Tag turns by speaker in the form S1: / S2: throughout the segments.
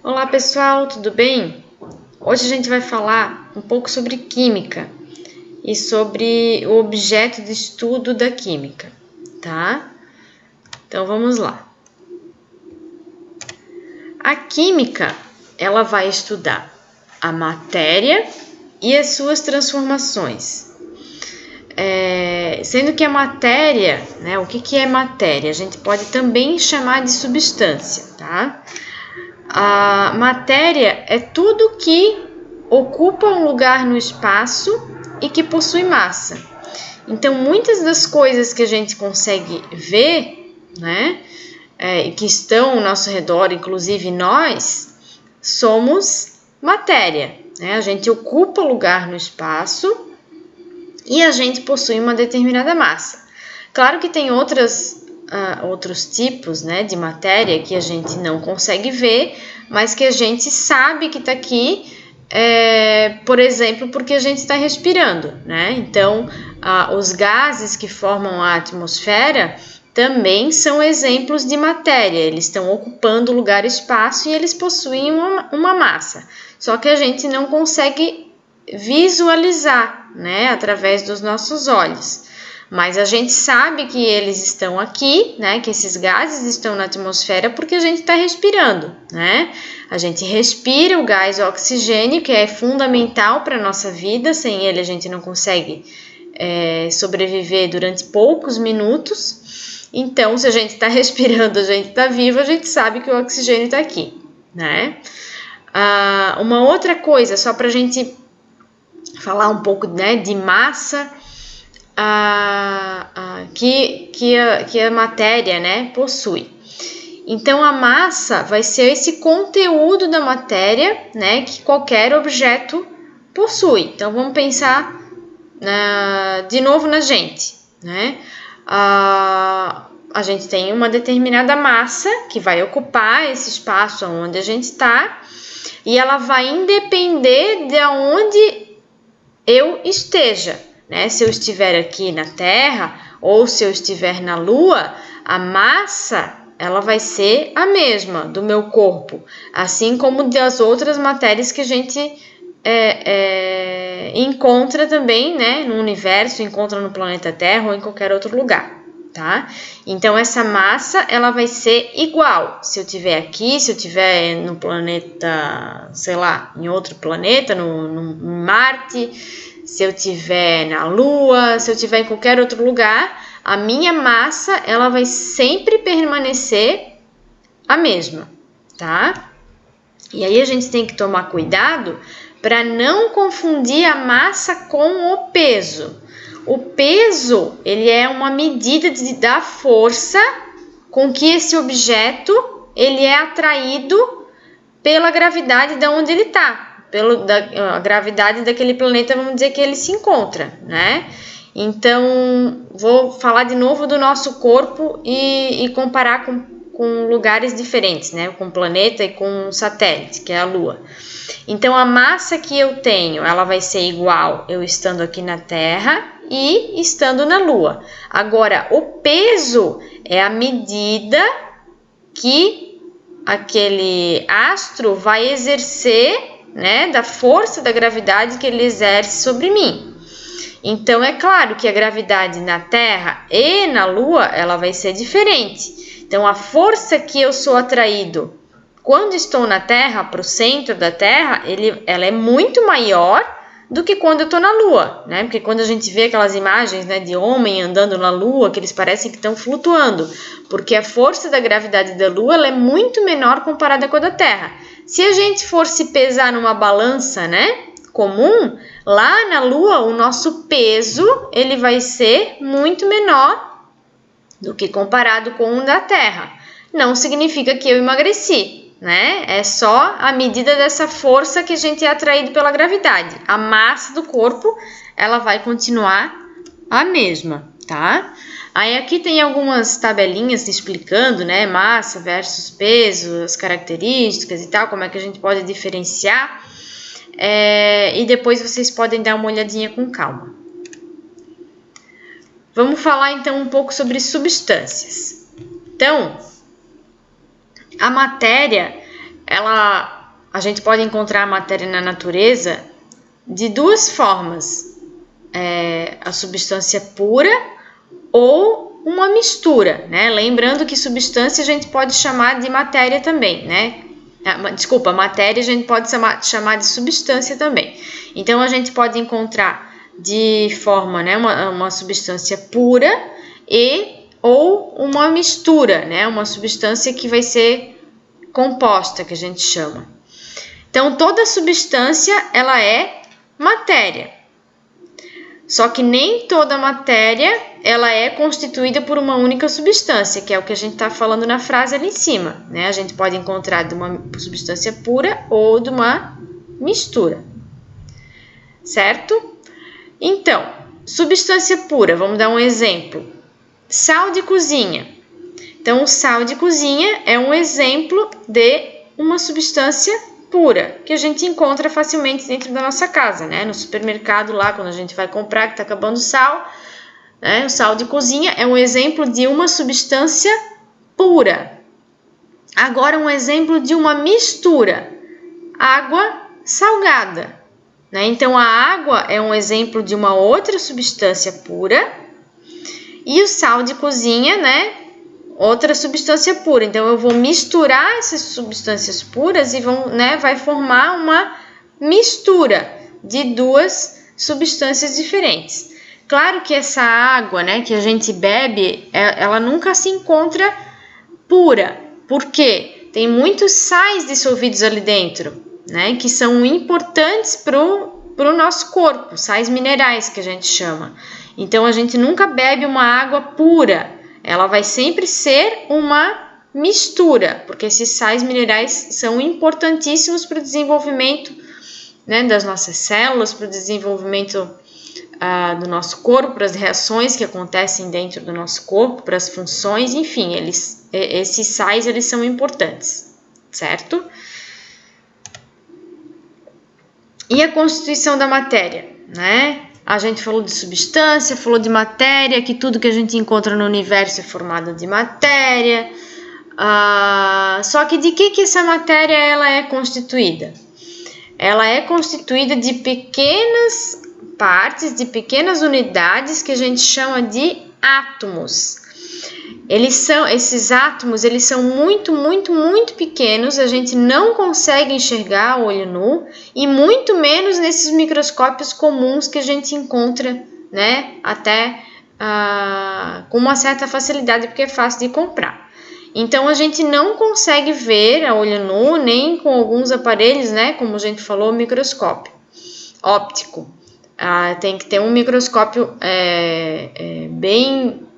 S1: Olá pessoal, tudo bem? Hoje a gente vai falar um pouco sobre química e sobre o objeto de estudo da química, tá? Então vamos lá. A química, ela vai estudar a matéria e as suas transformações. Sendo que a matéria, né? O que é matéria? A gente pode também chamar de substância, tá? A matéria é tudo que ocupa um lugar no espaço e que possui massa. Então, muitas das coisas que a gente consegue ver, né, que estão ao nosso redor, inclusive nós, somos matéria, né? A gente ocupa lugar no espaço e a gente possui uma determinada massa. Claro que tem outros tipos, né, de matéria que a gente não consegue ver, mas que a gente sabe que está aqui, por exemplo, porque a gente está respirando, né? Então, os gases que formam a atmosfera também são exemplos de matéria, eles estão ocupando lugar e espaço e eles possuem uma massa, só que a gente não consegue visualizar, né, através dos nossos olhos. Mas a gente sabe que eles estão aqui, né? Que esses gases estão na atmosfera porque a gente está respirando, né? A gente respira o gás oxigênio, que é fundamental para a nossa vida. Sem ele a gente não consegue sobreviver durante poucos minutos. Então, se a gente está respirando, a gente está vivo, a gente sabe que o oxigênio está aqui, né? Uma outra coisa, só para a gente falar um pouco, né, de massa, que a matéria, né, possui. Então, a massa vai ser esse conteúdo da matéria, né, que qualquer objeto possui. Então, vamos pensar de novo na gente, né? A gente tem uma determinada massa que vai ocupar esse espaço onde a gente está e ela vai independer de onde eu esteja, né? Se eu estiver aqui na Terra ou se eu estiver na Lua, a massa ela vai ser a mesma do meu corpo, assim como das outras matérias que a gente encontra também, né, no universo, encontra no planeta Terra ou em qualquer outro lugar, tá? Então essa massa ela vai ser igual se eu estiver aqui, se eu estiver no planeta, sei lá, em outro planeta, no Marte, se eu estiver na Lua, se eu estiver em qualquer outro lugar, a minha massa ela vai sempre permanecer a mesma, tá? E aí a gente tem que tomar cuidado para não confundir a massa com o peso. O peso, ele é uma medida da força com que esse objeto ele é atraído pela gravidade de onde ele está. A gravidade daquele planeta, vamos dizer que ele se encontra, né? Então, vou falar de novo do nosso corpo e comparar com lugares diferentes, né? Com o planeta e com o satélite, que é a Lua. Então, a massa que eu tenho, ela vai ser igual eu estando aqui na Terra e estando na Lua. Agora, o peso é a medida que aquele astro vai exercer, né, da força da gravidade que ele exerce sobre mim. Então, é claro que a gravidade na Terra e na Lua, ela vai ser diferente. Então, a força que eu sou atraído quando estou na Terra, para o centro da Terra, ela é muito maior do que quando eu estou na Lua, né? Porque quando a gente vê aquelas imagens, né, de homem andando na Lua, que eles parecem que estão flutuando, porque a força da gravidade da Lua ela é muito menor comparada com a da Terra. Se a gente for se pesar numa balança, né, comum, lá na Lua o nosso peso ele vai ser muito menor do que comparado com o da Terra. Não significa que eu emagreci, né? É só a medida dessa força que a gente é atraído pela gravidade. A massa do corpo, ela vai continuar a mesma, tá? Aí aqui tem algumas tabelinhas explicando, né? Massa versus peso, as características e tal, como é que a gente pode diferenciar. E depois vocês podem dar uma olhadinha com calma. Vamos falar então um pouco sobre substâncias. Então, a matéria, a gente pode encontrar a matéria na natureza de duas formas, a substância pura ou uma mistura, né? Lembrando que substância a gente pode chamar de matéria também, né? Desculpa, matéria a gente pode chamar de substância também. Então, a gente pode encontrar de forma, né, uma substância pura ou uma mistura, né? Uma substância que vai ser composta, que a gente chama. Então, toda substância, ela é matéria. Só que nem toda matéria, ela é constituída por uma única substância, que é o que a gente está falando na frase ali em cima, né? A gente pode encontrar de uma substância pura ou de uma mistura, certo? Então, substância pura, vamos dar um exemplo. Sal de cozinha. Então, o sal de cozinha é um exemplo de uma substância pura, que a gente encontra facilmente dentro da nossa casa, né? No supermercado lá, quando a gente vai comprar, que está acabando o sal, né? O sal de cozinha é um exemplo de uma substância pura. Agora, um exemplo de uma mistura. Água salgada, né? Então, a água é um exemplo de uma outra substância pura e o sal de cozinha, né? Outra substância pura. Então, eu vou misturar essas substâncias puras e vai formar uma mistura de duas substâncias diferentes. Claro que essa água, né, que a gente bebe, ela nunca se encontra pura. Por quê? Tem muitos sais dissolvidos ali dentro, né, que são importantes para o nosso corpo, sais minerais que a gente chama. Então, a gente nunca bebe uma água pura. Ela vai sempre ser uma mistura, porque esses sais minerais são importantíssimos para o desenvolvimento, né, das nossas células, para o desenvolvimento do nosso corpo, para as reações que acontecem dentro do nosso corpo, para as funções, enfim, esses sais eles são importantes, certo? E a constituição da matéria, né? A gente falou de substância, falou de matéria, que tudo que a gente encontra no universo é formado de matéria. Só que de que essa matéria ela é constituída? Ela é constituída de pequenas partes, de pequenas unidades que a gente chama de átomos. Esses átomos, eles são muito, muito, muito pequenos, a gente não consegue enxergar a olho nu e muito menos nesses microscópios comuns que a gente encontra, né, até com uma certa facilidade, porque é fácil de comprar. Então, a gente não consegue ver a olho nu, nem com alguns aparelhos, né, como a gente falou, microscópio óptico. Tem que ter um microscópio bem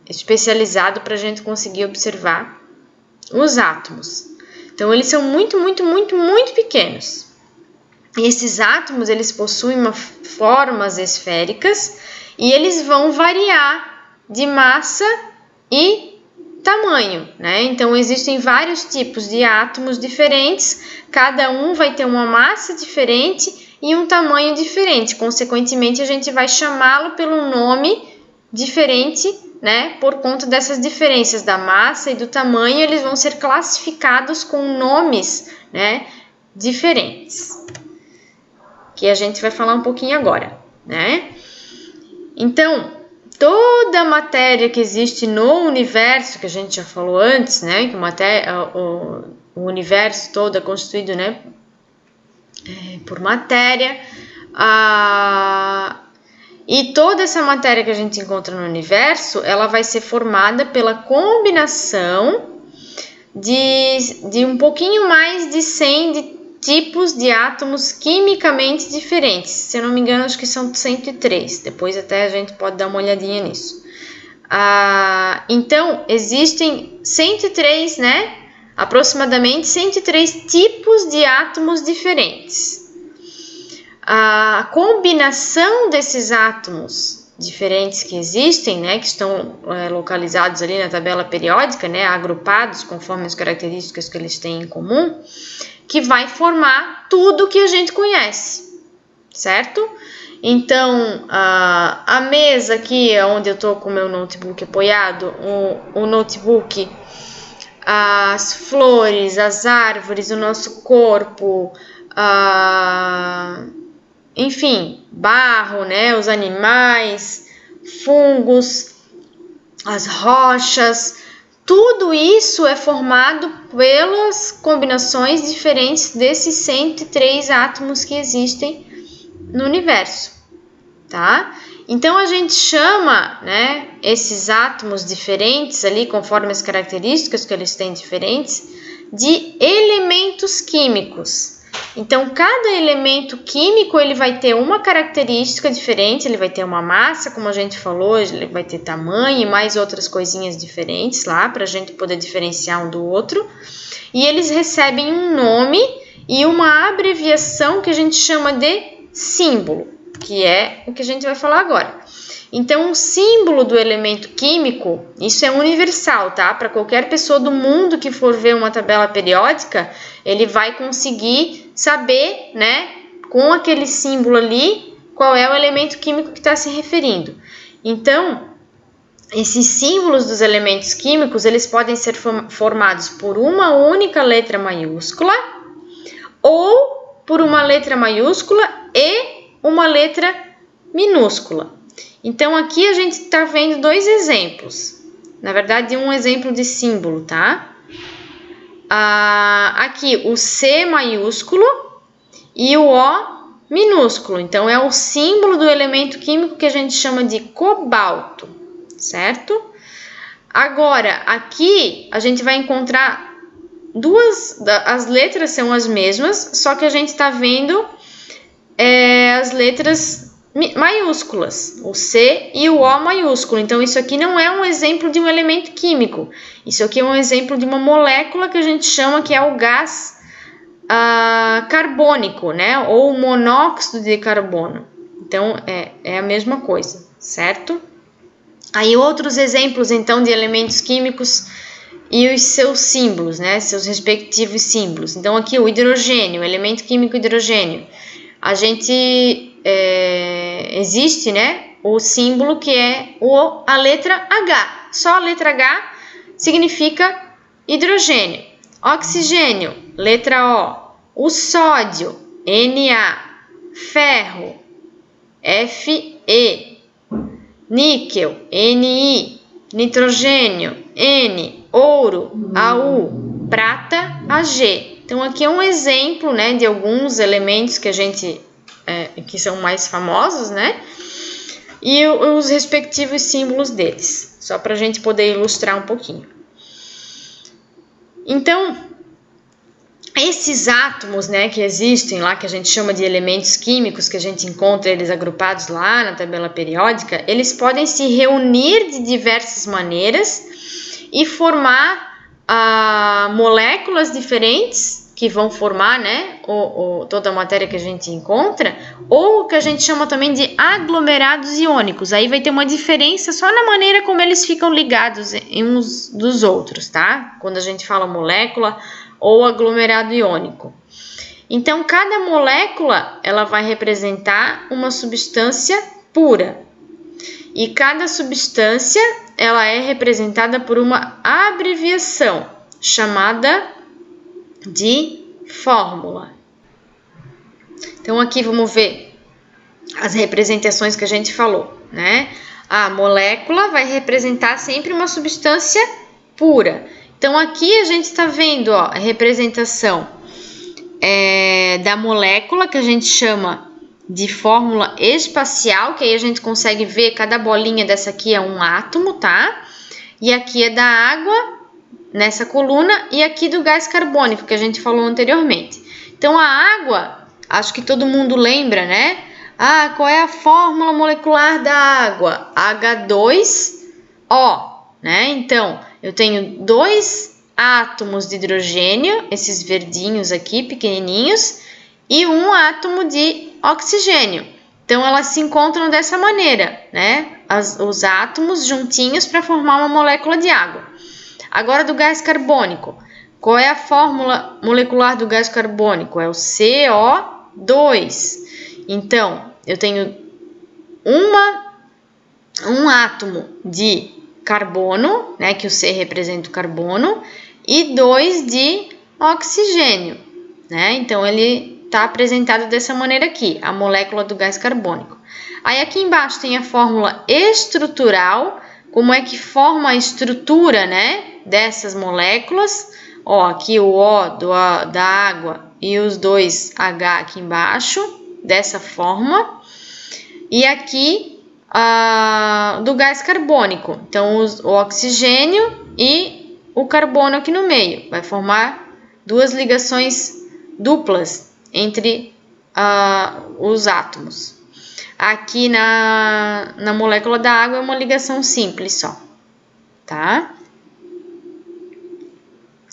S1: especializado para a gente conseguir observar os átomos. Então, eles são muito, muito, muito, muito pequenos. E esses átomos, eles possuem formas esféricas e eles vão variar de massa e tamanho, né? Então, existem vários tipos de átomos diferentes, cada um vai ter uma massa diferente e um tamanho diferente. Consequentemente, a gente vai chamá-lo pelo nome diferente, né? Por conta dessas diferenças da massa e do tamanho, eles vão ser classificados com nomes, né, diferentes, que a gente vai falar um pouquinho agora, né? Então, toda a matéria que existe no universo, que a gente já falou antes, né, que o universo todo é constituído, né, por matéria, e toda essa matéria que a gente encontra no universo, ela vai ser formada pela combinação de um pouquinho mais de 100 tipos de átomos quimicamente diferentes. Se eu não me engano, acho que são 103. Depois até a gente pode dar uma olhadinha nisso. Então, existem 103, né? Aproximadamente 103 tipos de átomos diferentes. A combinação desses átomos diferentes que existem, né, que estão localizados ali na tabela periódica, né, agrupados conforme as características que eles têm em comum, que vai formar tudo que a gente conhece, certo? Então, a mesa aqui, onde eu estou com o meu notebook apoiado, o notebook, as flores, as árvores, o nosso corpo, enfim, barro, né? Os animais, fungos, as rochas, tudo isso é formado pelas combinações diferentes desses 103 átomos que existem no universo, tá? Então a gente chama, né, esses átomos diferentes ali, conforme as características que eles têm diferentes, de elementos químicos. Então cada elemento químico ele vai ter uma característica diferente, ele vai ter uma massa, como a gente falou, ele vai ter tamanho e mais outras coisinhas diferentes lá para a gente poder diferenciar um do outro. E eles recebem um nome e uma abreviação que a gente chama de símbolo, que é o que a gente vai falar agora. Então, o símbolo do elemento químico, isso é universal, tá? Para qualquer pessoa do mundo que for ver uma tabela periódica, ele vai conseguir saber, né, com aquele símbolo ali, qual é o elemento químico que está se referindo. Então, esses símbolos dos elementos químicos, eles podem ser formados por uma única letra maiúscula ou por uma letra maiúscula e uma letra minúscula. Então, aqui a gente está vendo dois exemplos. Na verdade, um exemplo de símbolo, tá? Aqui, o C maiúsculo e o O minúsculo. Então, é o símbolo do elemento químico que a gente chama de cobalto, certo? Agora, aqui a gente vai encontrar as letras são as mesmas, só que a gente está vendo as letras maiúsculas, o C e o O maiúsculo. Então, isso aqui não é um exemplo de um elemento químico. Isso aqui é um exemplo de uma molécula que a gente chama que é o gás carbônico, né? Ou monóxido de carbono. Então, é a mesma coisa, certo? Aí, outros exemplos, então, de elementos químicos e os seus símbolos, né? Seus respectivos símbolos. Então, aqui o hidrogênio, o elemento químico hidrogênio. A gente existe, né, o símbolo que é a letra H. Só a letra H significa hidrogênio. Oxigênio, letra O. O sódio, Na. Ferro, Fe. Níquel, Ni. Nitrogênio, N. Ouro, Au. Prata, Ag. Então, aqui é um exemplo, né, de alguns elementos que a gente que são mais famosos, né? E os respectivos símbolos deles, só para a gente poder ilustrar um pouquinho. Então, esses átomos, né, que existem lá, que a gente chama de elementos químicos, que a gente encontra eles agrupados lá na tabela periódica, eles podem se reunir de diversas maneiras e formar moléculas diferentes, que vão formar, né, toda a matéria que a gente encontra, ou o que a gente chama também de aglomerados iônicos. Aí vai ter uma diferença só na maneira como eles ficam ligados uns dos outros, tá? Quando a gente fala molécula ou aglomerado iônico. Então, cada molécula, ela vai representar uma substância pura. E cada substância, ela é representada por uma abreviação, chamada de fórmula. Então, aqui vamos ver as representações que a gente falou, né? A molécula vai representar sempre uma substância pura. Então, aqui a gente está vendo a representação da molécula, que a gente chama de fórmula espacial, que aí a gente consegue ver cada bolinha dessa aqui é um átomo, tá? E aqui é da água, nessa coluna, e aqui do gás carbônico, que a gente falou anteriormente. Então, a água, acho que todo mundo lembra, né? Qual é a fórmula molecular da água? H2O, né? Então, eu tenho 2 átomos de hidrogênio, esses verdinhos aqui, pequenininhos, e um átomo de oxigênio. Então, elas se encontram dessa maneira, né? Os átomos juntinhos para formar uma molécula de água. Agora, do gás carbônico. Qual é a fórmula molecular do gás carbônico? É o CO2. Então, eu tenho um átomo de carbono, né, que o C representa o carbono, e 2 de oxigênio, né? Então, ele está apresentado dessa maneira aqui, a molécula do gás carbônico. Aí, aqui embaixo tem a fórmula estrutural, como é que forma a estrutura, né, dessas moléculas. Ó, aqui o O da água e os dois H aqui embaixo, dessa forma. E aqui do gás carbônico. Então, o oxigênio e o carbono aqui no meio. Vai formar duas ligações duplas entre os átomos. Aqui na molécula da água é uma ligação simples só, tá?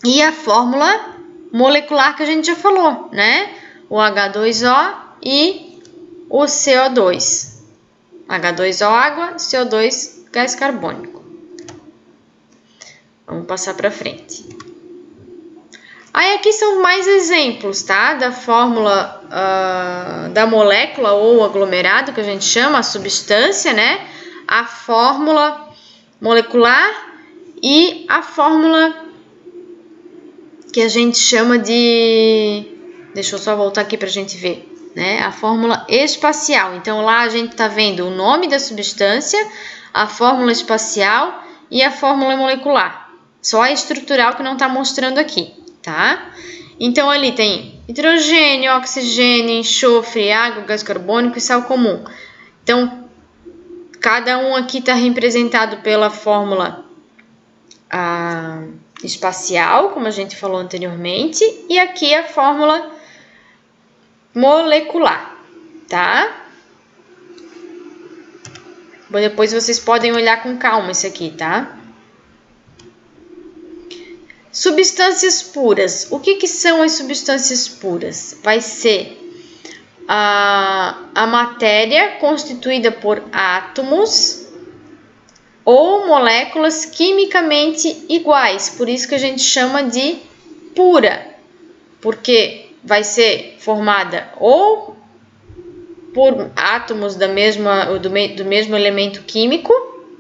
S1: E a fórmula molecular que a gente já falou, né? O H2O e o CO2. H2O água, CO2 gás carbônico. Vamos passar para frente. Aí aqui são mais exemplos, tá? Da fórmula da molécula ou aglomerado, que a gente chama, a substância, né? A fórmula molecular e a fórmula que a gente chama de... Deixa eu só voltar aqui para a gente ver, né? A fórmula espacial. Então, lá a gente está vendo o nome da substância, a fórmula espacial e a fórmula molecular. Só a estrutural que não está mostrando aqui, tá? Então, ali tem hidrogênio, oxigênio, enxofre, água, gás carbônico e sal comum. Então, cada um aqui está representado pela fórmula espacial, como a gente falou anteriormente, e aqui a fórmula molecular, tá? Depois vocês podem olhar com calma isso aqui, tá? Substâncias puras. O que são as substâncias puras? Vai ser a matéria constituída por átomos ou moléculas quimicamente iguais. Por isso que a gente chama de pura, porque vai ser formada ou por átomos do mesmo elemento químico,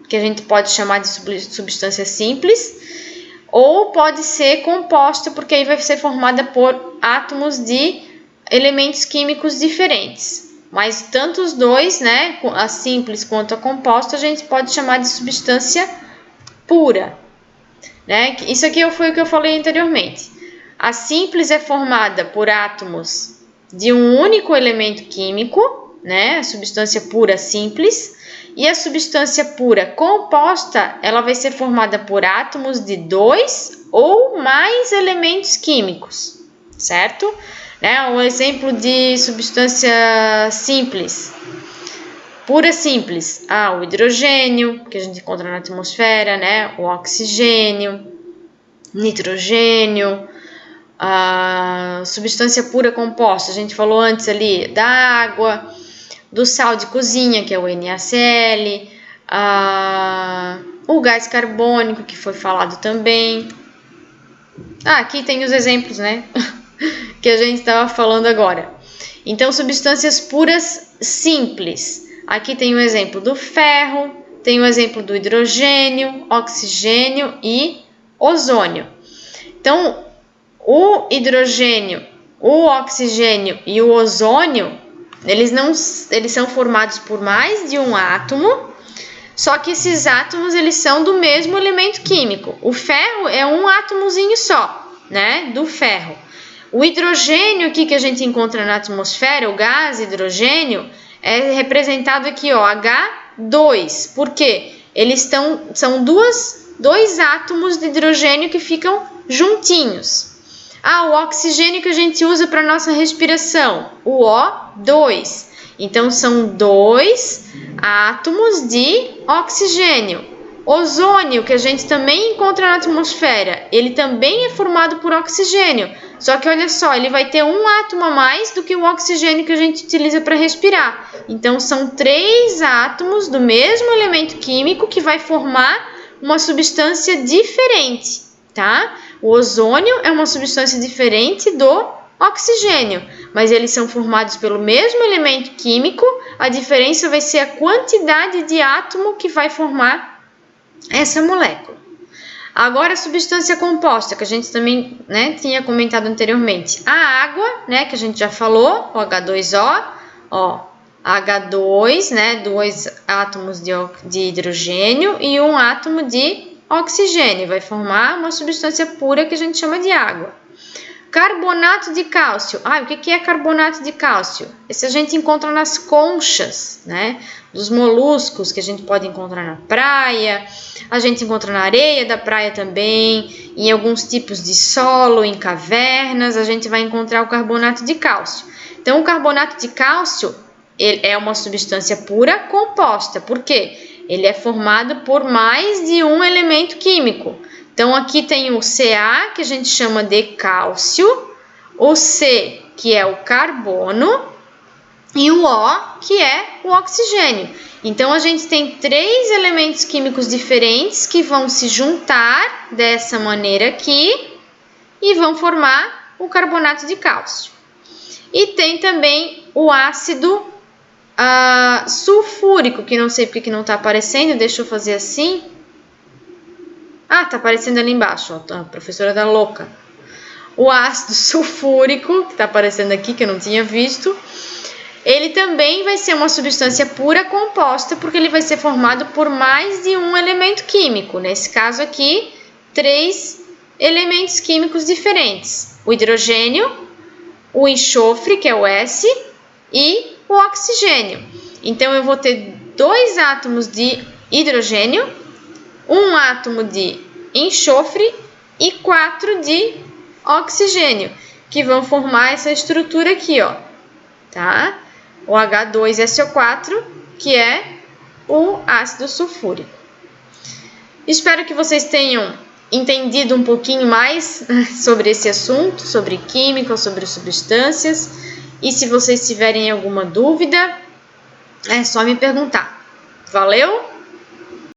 S1: que a gente pode chamar de substância simples, ou pode ser composta, porque aí vai ser formada por átomos de elementos químicos diferentes. Mas tanto os dois, né, a simples quanto a composta, a gente pode chamar de substância pura, né? Isso aqui foi o que eu falei anteriormente. A simples é formada por átomos de um único elemento químico, né? A substância pura simples. E a substância pura composta, ela vai ser formada por átomos de 2 ou mais elementos químicos, certo? Um exemplo de substância simples, pura simples, o hidrogênio, que a gente encontra na atmosfera, né? O oxigênio, nitrogênio, a substância pura composta, a gente falou antes ali da água, do sal de cozinha, que é o NaCl, o gás carbônico, que foi falado também. Aqui tem os exemplos, né? Que a gente estava falando agora. Então, substâncias puras simples. Aqui tem o exemplo do ferro, tem o exemplo do hidrogênio, oxigênio e ozônio. Então, o hidrogênio, o oxigênio e o ozônio, eles são formados por mais de um átomo, só que esses átomos eles são do mesmo elemento químico. O ferro é um átomozinho só, né, do ferro. O hidrogênio aqui que a gente encontra na atmosfera, o gás hidrogênio, é representado aqui, ó, H2. Por quê? São dois átomos de hidrogênio que ficam juntinhos. O oxigênio que a gente usa para nossa respiração, o O2. Então, são 2 átomos de oxigênio. Ozônio, que a gente também encontra na atmosfera, ele também é formado por oxigênio. Só que, olha só, ele vai ter um átomo a mais do que o oxigênio que a gente utiliza para respirar. Então, são 3 átomos do mesmo elemento químico que vai formar uma substância diferente, tá? O ozônio é uma substância diferente do oxigênio, mas eles são formados pelo mesmo elemento químico, a diferença vai ser a quantidade de átomo que vai formar essa molécula. Agora a substância composta, que a gente também, né, tinha comentado anteriormente. A água, né, que a gente já falou, o H2O, ó, H2, né, 2 átomos de hidrogênio e 1 átomo de oxigênio. Vai formar uma substância pura que a gente chama de água. Carbonato de cálcio. O que é carbonato de cálcio? Esse a gente encontra nas conchas, né? Dos moluscos que a gente pode encontrar na praia. A gente encontra na areia da praia também, em alguns tipos de solo, em cavernas, a gente vai encontrar o carbonato de cálcio. Então, o carbonato de cálcio ele é uma substância pura composta. Por quê? Ele é formado por mais de um elemento químico. Então, aqui tem o Ca, que a gente chama de cálcio, o C, que é o carbono, e o O, que é o oxigênio. Então, a gente tem 3 elementos químicos diferentes que vão se juntar dessa maneira aqui e vão formar o carbonato de cálcio. E tem também o ácido sulfúrico, que não sei porque que não está aparecendo, deixa eu fazer assim. Tá aparecendo ali embaixo, ó, a professora da louca. O ácido sulfúrico, que está aparecendo aqui, que eu não tinha visto, ele também vai ser uma substância pura composta, porque ele vai ser formado por mais de um elemento químico. Nesse caso aqui, 3 elementos químicos diferentes. O hidrogênio, o enxofre, que é o S, e o oxigênio. Então, eu vou ter 2 átomos de hidrogênio, 1 átomo de enxofre e 4 de oxigênio, que vão formar essa estrutura aqui, ó, tá? O H2SO4, que é o ácido sulfúrico. Espero que vocês tenham entendido um pouquinho mais sobre esse assunto, sobre química, sobre substâncias. E se vocês tiverem alguma dúvida, é só me perguntar. Valeu?